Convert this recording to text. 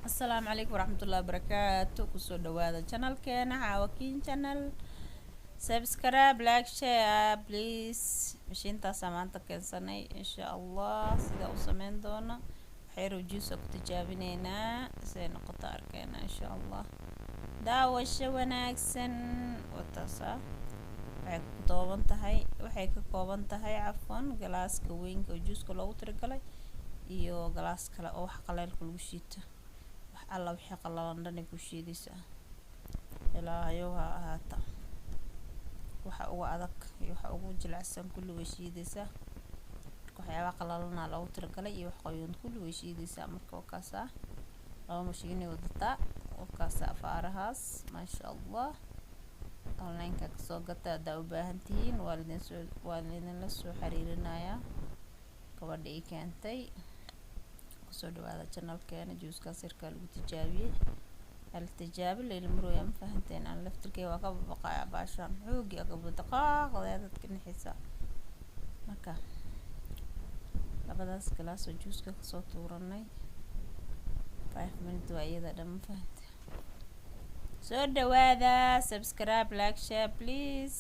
السلام عليكم ورحمة الله وبركاته. كسو دوادا channel كينا عاوكين channel سبسكرايب لايك شير بليز. مشين تاسا مانتا كنساني ان شاء الله سيدا وسمين دونا حيرو جوسا كتجابينينا سينا قطار كينا ان شاء الله daawasho wanaagsan wataasa waxay ka kooban tahay cafwan galaaska weynka oo juuska loogu talagalay iyo galaas kale oo wax qaleelka lagu shiito wax alla wixii qalalan dhan ku shiidaysa ilaahayo ha ahaata waxa ugu adag iyo waxa ugu jilicsan kulli way shiidaysa waxyaaba qalalana loogu talagalay iyo wax qoyan kulli way shiidaysa marka kaasa laba mashiin wadata kaasa afaarahaas ma sha Allah online ka soo gata daa u baahan tihiin waalidin la soo xiriirinaya gabadha ay keentay kusoo dhawaada channelkeena juuska sirka lagu tijaabiyay hal tijaabi la ilmaro ma fahanteen aan laftirkay waa ka baqaya baashan xoogi aga badaqaaqada dadka nixisa marka labadaas galaas oo juuska ka soo tuuranay 5 minutes waa iyada dhan fahanteen soo dhawaada subscribe like share please